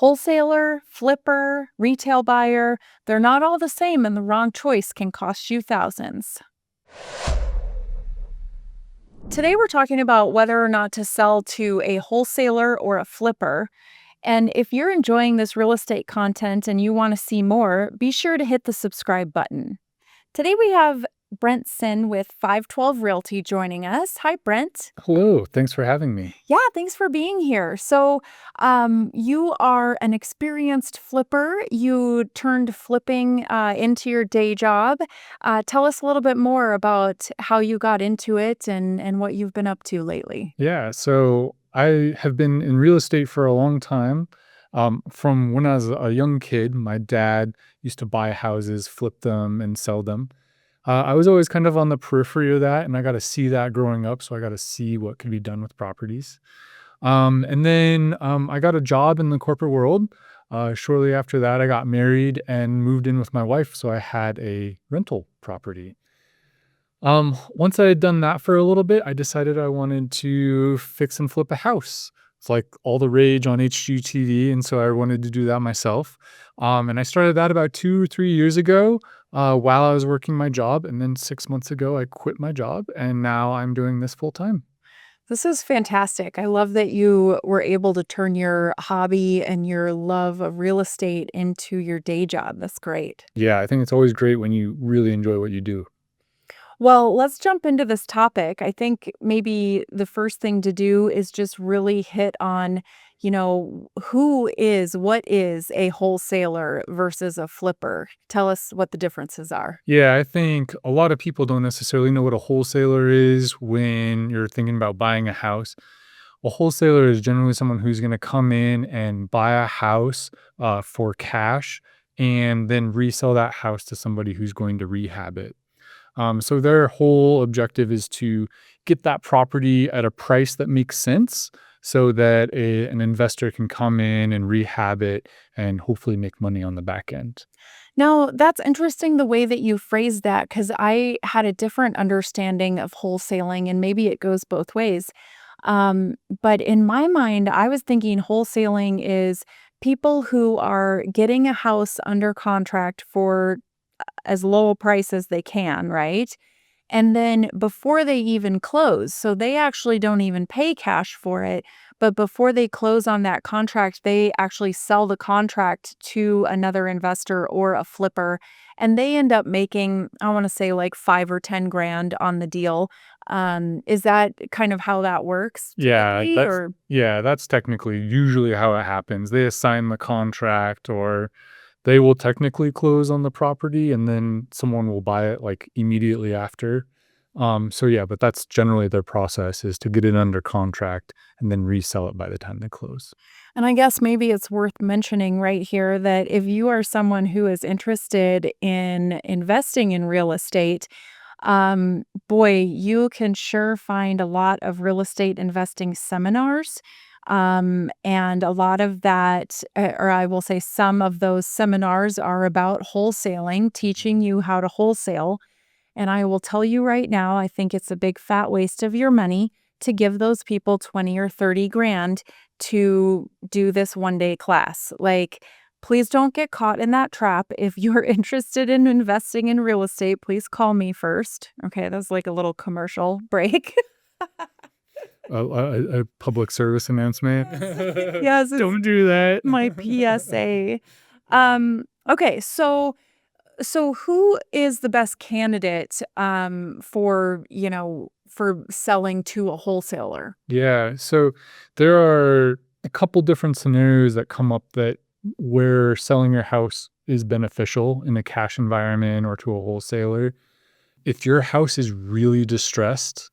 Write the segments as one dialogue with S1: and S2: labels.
S1: Wholesaler, flipper, retail buyer, they're not all the same, and the wrong choice can cost you thousands. Today, we're talking about whether or not to sell to a wholesaler or a flipper. And if you're enjoying this real estate content and you want to see more, be sure to hit the subscribe button. Today, we have Brent Sinn with 512 Realty joining us. Hi, Brent.
S2: Hello, thanks for having me.
S1: Yeah, thanks for being here. So, you are an experienced flipper. You turned flipping into your day job. Tell us a little bit more about how you got into it and what you've been up to lately.
S2: Yeah, so I have been in real estate for a long time. From when I was a young kid, my dad used to buy houses, flip them, and sell them. I was always kind of on the periphery of that, and I got to see that growing up. So I got to see what could be done with properties. And then I got a job in the corporate world. Shortly after that, I got married and moved in with my wife. So I had a rental property. Once I had done that for a little bit, I decided I wanted to fix and flip a house. It's like all the rage on HGTV, and so I wanted to do that myself. And I started that about 2 or 3 years ago, while I was working my job, and then 6 months ago, I quit my job, and now I'm doing this full time.
S1: This is fantastic. I love that you were able to turn your hobby and your love of real estate into your day job. That's great.
S2: Yeah, I think it's always great when you really enjoy what you do.
S1: Well, let's jump into this topic. I think maybe the first thing to do is just really hit on, what is a wholesaler versus a flipper? Tell us what the differences are.
S2: Yeah, I think a lot of people don't necessarily know what a wholesaler is when you're thinking about buying a house. A wholesaler is generally someone who's going to come in and buy a house for cash and then resell that house to somebody who's going to rehab it. So their whole objective is to get that property at a price that makes sense so that an investor can come in and rehab it and hopefully make money on the back end.
S1: Now, that's interesting the way that you phrased that because I had a different understanding of wholesaling, and maybe it goes both ways. But in my mind, I was thinking wholesaling is people who are getting a house under contract for as low a price as they can, right? And then before they even close, so they actually don't even pay cash for it, but before they close on that contract, they actually sell the contract to another investor or a flipper, and they end up making, I want to say like 5 or 10 grand on the deal. Is that kind of how that works
S2: Yeah,
S1: typically,
S2: that's
S1: or?
S2: yeah, that's technically usually how it happens. They assign the contract or they will technically close on the property and then someone will buy it like immediately after. So yeah, but that's generally their process is to get it under contract and then resell it by the time they close.
S1: And I guess maybe it's worth mentioning right here that if you are someone who is interested in investing in real estate, boy, you can sure find a lot of real estate investing seminars. And a lot of that, or I will say some of those seminars are about wholesaling, teaching you how to wholesale. And I will tell you right now, I think it's a big fat waste of your money to give those people 20 or 30 grand to do this 1 day class. Like, please don't get caught in that trap. If you're interested in investing in real estate, please call me first. Okay, that's like a little commercial break.
S2: A public service announcement.
S1: Yes, it's
S2: Don't do that.
S1: my PSA. Okay, so who is the best candidate for selling to a wholesaler?
S2: Yeah, so there are a couple different scenarios that come up that where selling your house is beneficial in a cash environment or to a wholesaler. If your house is really distressed,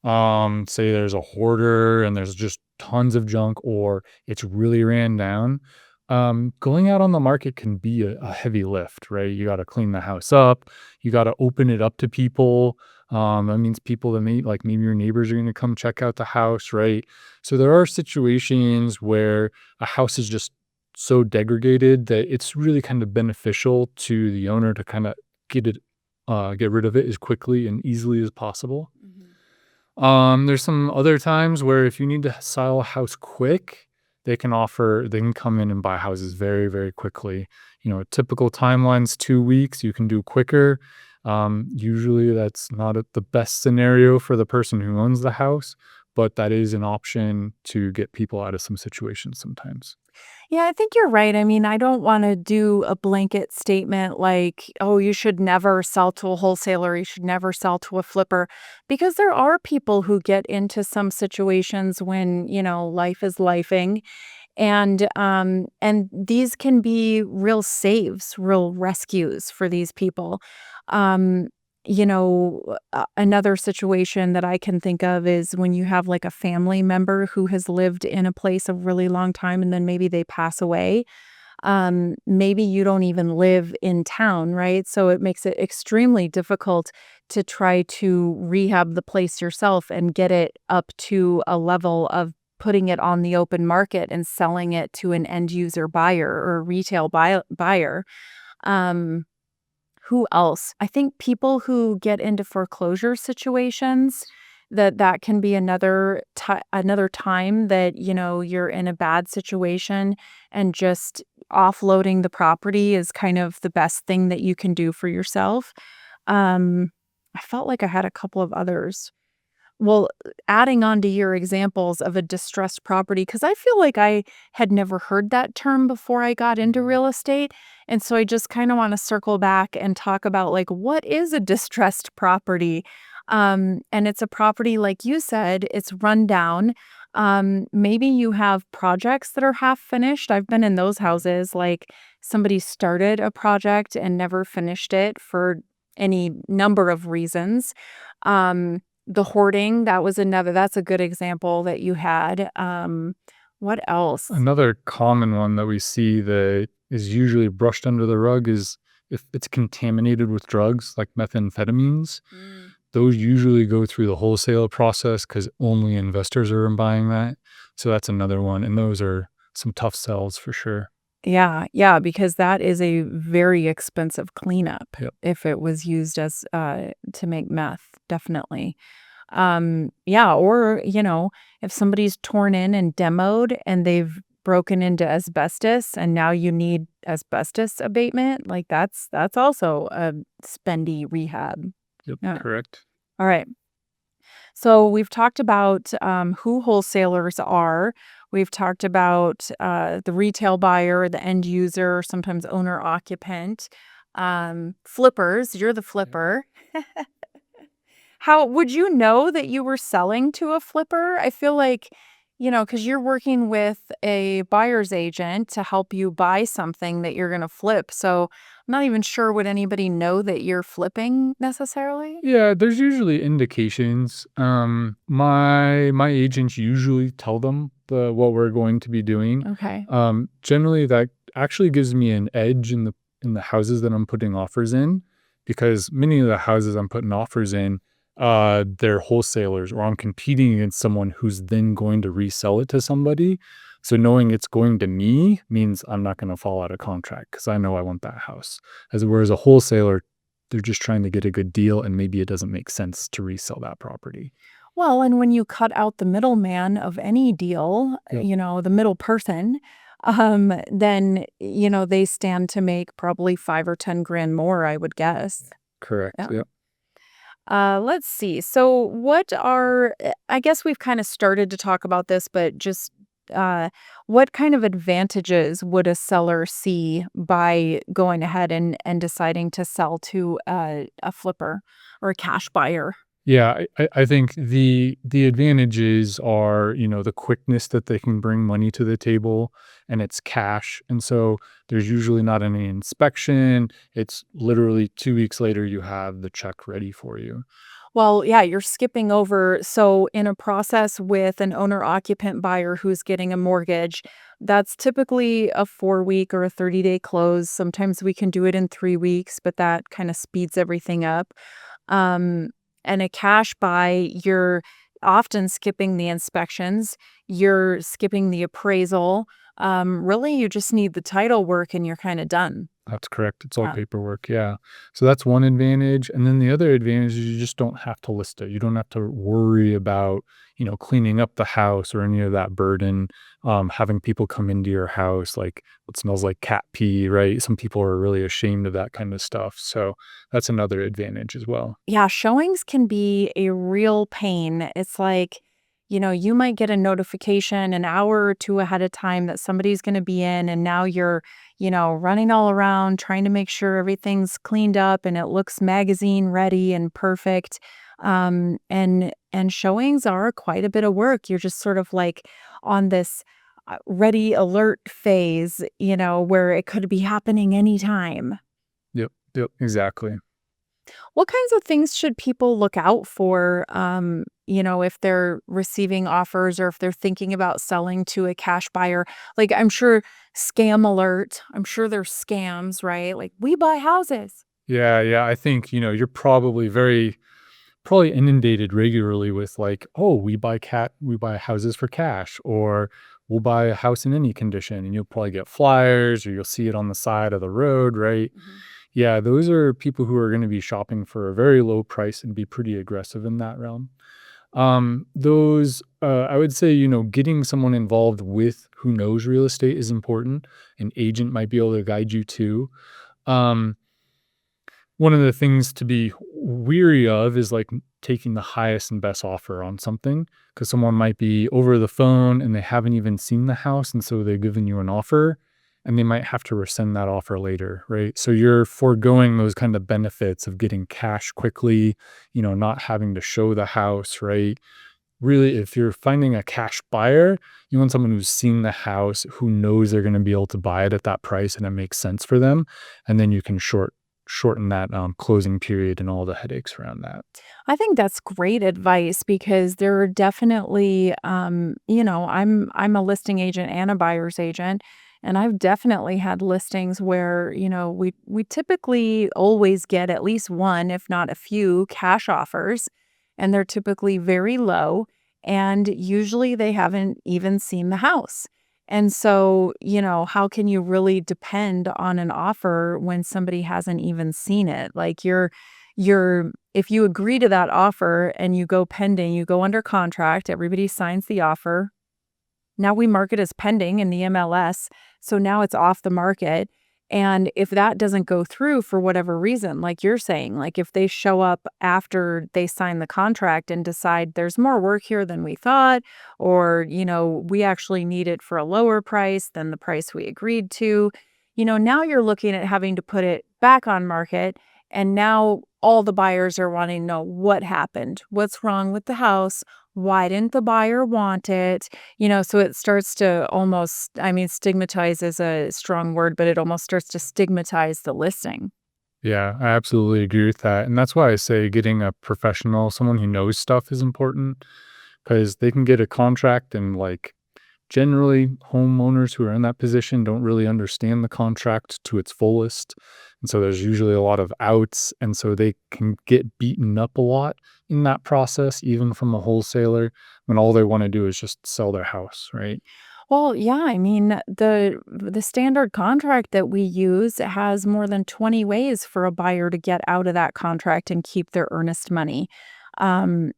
S2: say there's a hoarder and there's just tons of junk or it's really ran down, going out on the market can be a heavy lift, right? You got to clean the house up, you got to open it up to people. That means people that maybe your neighbors are going to come check out the house, right? So there are situations where a house is just so degraded that it's really kind of beneficial to the owner to kind of get rid of it as quickly and easily as possible.
S1: Mhm.
S2: There's some other times where if you need to sell a house quick, They can come in and buy houses very, very quickly. Typical timeline's 2 weeks. You can do quicker. Usually that's not the best scenario for the person who owns the house, but that is an option to get people out of some situations sometimes.
S1: Yeah, I think you're right. I mean, I don't wanna do a blanket statement like, "Oh, you should never sell to a wholesaler, you should never sell to a flipper," because there are people who get into some situations when, life is lifing, and these can be real saves, real rescues for these people. Um, another situation that I can think of is when you have, like, a family member who has lived in a place a really long time and then maybe they pass away. Maybe you don't even live in town, right? So it makes it extremely difficult to try to rehab the place yourself and get it up to a level of putting it on the open market and selling it to an end user buyer or a retail buyer. Um, who else? I think people who get into foreclosure situations, that can be another time that, you're in a bad situation and just offloading the property is kind of the best thing that you can do for yourself. I felt like I had a couple of others. Well, adding on to your examples of a distressed property, because I feel like I had never heard that term before I got into
S2: Mhm.
S1: real estate, and so I just kinda wanna circle back and talk about, like, what is a distressed property? And it's a property, like you said, it's run down. Maybe you have projects that are half finished. I've been in those houses, like, somebody started a project and never finished it for any number of reasons. The hoarding, that's a good example that you had. What else?
S2: Another common one that we see that is usually brushed under the rug is if it's contaminated with drugs like methamphetamines.
S1: Mm.
S2: Those usually go through the wholesale process because only investors are buying that. So that's another one. And those are some tough sells for sure.
S1: Yeah, yeah, because that is a very expensive cleanup
S2: Yep.
S1: if it was used as, to make meth, definitely. Yeah, or, if somebody's torn in and demoed and they've broken into asbestos and now you need asbestos abatement, like, that's also a spendy rehab.
S2: Yep.
S1: Yeah.
S2: Correct.
S1: Alright. So we've talked about who wholesalers are. We've talked about the retail buyer, the end user, sometimes owner occupant. Flippers, you're the
S2: Yeah.
S1: flipper. How would you know that you were selling to a flipper? I feel like, because you're working with a buyer's agent to help you buy something that you're going to flip. So I'm not even sure would anybody know that you're flipping necessarily.
S2: Yeah, there's usually indications. My agents usually tell them what we're going to be doing.
S1: Okay.
S2: Generally, that actually gives me an edge in the houses that I'm putting offers in, because many of the houses I'm putting offers in, they're wholesalers, or I'm competing against someone who's then going to resell it to somebody. So knowing it's going to me means I'm not going to fall out of contract because I know I want that house. Whereas a wholesaler, they're just trying to get a good deal, and maybe it doesn't make sense to resell that property.
S1: Well, and when you cut out the middleman of any deal,
S2: Yep.
S1: the middle person, then, they stand to make probably 5 or 10 grand more, I would guess.
S2: Correct.
S1: Yeah.
S2: Yep.
S1: Let's see. So I guess we've kind of started to talk about this, but just what kind of advantages would a seller see by going ahead and deciding to sell to a flipper or a cash buyer?
S2: Yeah, I think the advantages are, the quickness that they can bring money to the table, and it's cash. And so there's usually not any inspection. It's literally 2 weeks later you have the check ready for you.
S1: Well, yeah, you're skipping over. So, in a process with an owner occupant buyer who's getting a mortgage, that's typically a 4 week or a 30-day close. Sometimes we can do it in 3 weeks, but that kind of speeds everything up. Um, and a cash buy, you're often skipping the inspections, you're skipping the appraisal. Really, you just need the title work and you're kind of done.
S2: That's correct. It's all
S1: Uh,
S2: paperwork, yeah. So that's one advantage, and then the other advantage is you just don't have to list it. You don't have to worry about, cleaning up the house or any of that burden, having people come into your house, like, what smells like cat pee, right? Some people are really ashamed of that kind of stuff, so that's another advantage as well.
S1: Yeah, showings can be a real pain. It's like, you might get a notification an hour or two ahead of time that somebody's going to be in, and now you're, running all around trying to make sure everything's cleaned up and it looks magazine ready and perfect. And showings are quite a bit of work. You're just sort of like on this ready alert phase, where it could be happening anytime.
S2: Yep, yep, exactly.
S1: What kinds of things should people look out for, if they're receiving offers or if they're thinking about selling to a cash buyer? Like, I'm sure scam alert. I'm sure there's scams, right? Like, we buy houses.
S2: Yeah, yeah, I think, you're probably inundated regularly with like, "Oh, we buy houses for cash," or "We'll buy a house in any condition," and you'll probably get flyers or you'll see it on the side of the road, right?
S1: Mhm.
S2: Yeah, those are people who are gonna be shopping for a very low price and be pretty aggressive in that realm. I would say, getting someone involved with who knows real estate is important. An agent might be able to guide you too. Um, One of the things to be weary of is, like, taking the highest and best offer on something, because someone might be over the phone and they haven't even seen the house, and so they've given you an offer, and they might have to rescind that offer later, right? So you're foregoing those kind of benefits of getting cash quickly, not having to show the house, right? Really, if you're finding a cash buyer, you want someone who's seen the house, who knows they're gonna be able to buy it at that price and it makes sense for them, and then you can shorten that, closing period and all the headaches around that.
S1: I think that's great advice because there are definitely, I'm a listing agent and a buyer's agent, and I've definitely had listings where we typically always get at least one, if not a few, cash offers, and they're typically very low, and usually they haven't even seen the house. And so, how can you really depend on an offer when somebody hasn't even seen it? Like you're if you agree to that offer and you go pending, you go under contract, everybody signs the offer. Now we mark it as pending in the MLS, so now it's off the market, and if that doesn't go through for whatever reason, like you're saying, like if they show up after they sign the contract and decide there's more work here than we thought, or, we actually need it for a lower price than the price we agreed to, now you're looking at having to put it back on market, and now all the buyers are wanting to know what happened, what's wrong with the house, why didn't the buyer want it? So it starts to almost, I mean, stigmatize is a strong word, but it almost starts to stigmatize the listing.
S2: Yeah, I absolutely agree with that, and that's why I say getting a professional, someone who knows stuff is important, because they can get a contract and, like, generally, homeowners who are in that position don't really understand the contract to its fullest, and so there's usually a lot of outs, and so they can get beaten up a lot in that process, even from a wholesaler, when all they wanna do is just sell their house, right?
S1: Well, yeah, I mean, the standard contract that we use has more than 20 ways for a buyer to get out of that contract and keep their earnest money. And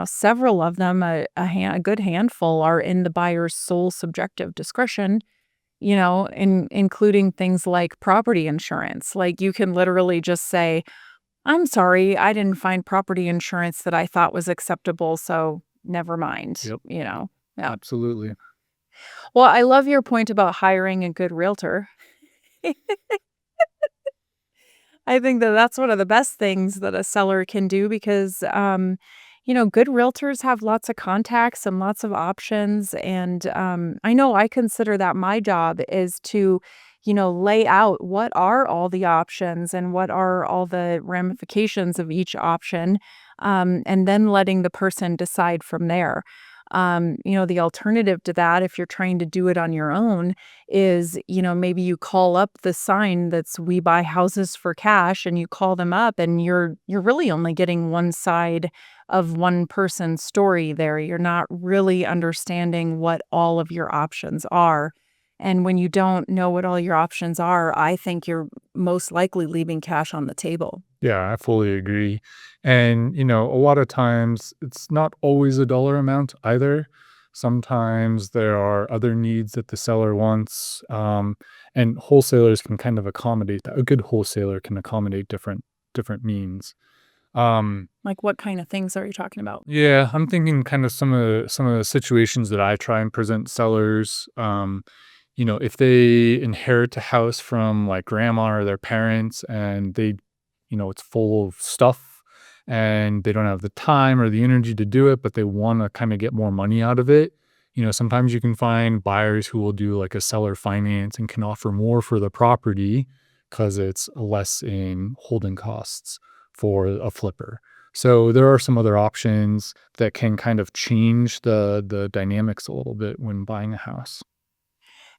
S1: several of them, a good handful, are in the buyer's sole subjective discretion. Including things like property insurance. Like you can literally just say, "I'm sorry, I didn't find property insurance that I thought was acceptable, so never mind." Yeah.
S2: Absolutely.
S1: Well, I love your point about hiring a good realtor. I think that that's one of the best things that a seller can do because, good realtors have lots of contacts and lots of options. And I know I consider that my job is to, lay out what are all the options and what are all the ramifications of each option, and then letting the person decide from there. The alternative to that, if you're trying to do it on your own, is, maybe you call up the sign that's "We buy houses for cash," and you call them up and you're really only getting one side of one person's story there. You're not really understanding what all of your options are. And when you don't know what all your options are, I think you're most likely leaving cash on the table.
S2: Yeah, I fully agree. And, a lot of times it's not always a dollar amount either. Sometimes there are other needs that the seller wants. And wholesalers can kind of accommodate that. A good wholesaler can accommodate different means. Um,
S1: Like, what kind of things are you talking about?
S2: yeah, I'm thinking kind of some of the situations that I try and present sellers. If they inherit a house from like grandma or their parents and it's full of stuff and they don't have the time or the energy to do it, but they want to kind of get more money out of it. Sometimes you can find buyers who will do like a seller finance and can offer more for the property because it's less in holding costs for a flipper. So there are some other options that can kind of change the dynamics a little bit when buying a house.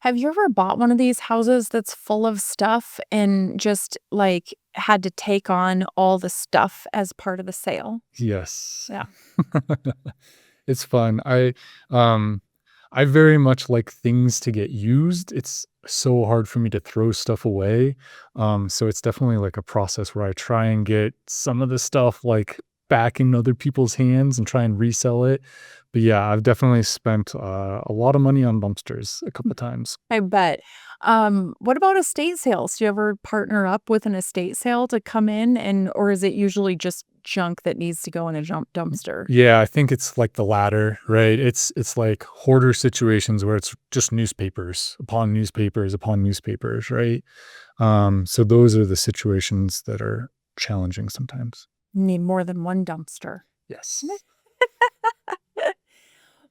S1: Have you ever bought one of these houses that's full of stuff and just, like, had to take on all the stuff as part of the sale?
S2: Yes.
S1: Yeah.
S2: It's fun. I very much like things to get used. It's so hard for me to throw stuff away. So it's definitely like a process where I try and get some of the stuff like back in other people's hands and try and resell it. But yeah, I've definitely spent a lot of money on dumpsters a couple times.
S1: I bet. What about estate sales? Do you ever partner up with an estate sale to come in or is it usually just junk that needs to go in a dumpster?
S2: Yeah, I think it's like the latter, right? It's like hoarder situations where it's just newspapers upon newspapers upon newspapers, right? So those are the situations that are challenging sometimes.
S1: Need more than one dumpster.
S2: Yes.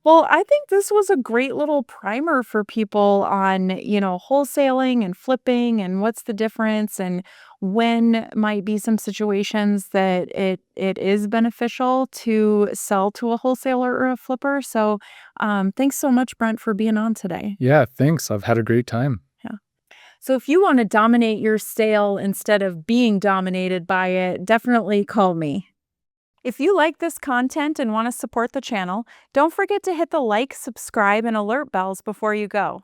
S1: Well, I think this was a great little primer for people on, wholesaling and flipping and what's the difference and when might be some situations that it is beneficial to sell to a wholesaler or a flipper. So, thanks so much, Brent, for being on today.
S2: Yeah, thanks. I've had a great time.
S1: Yeah. So if you want to dominate your sale instead of being dominated by it, definitely call me. If you like this content and want to support the channel, don't forget to hit the like, subscribe, and alert bells before you go.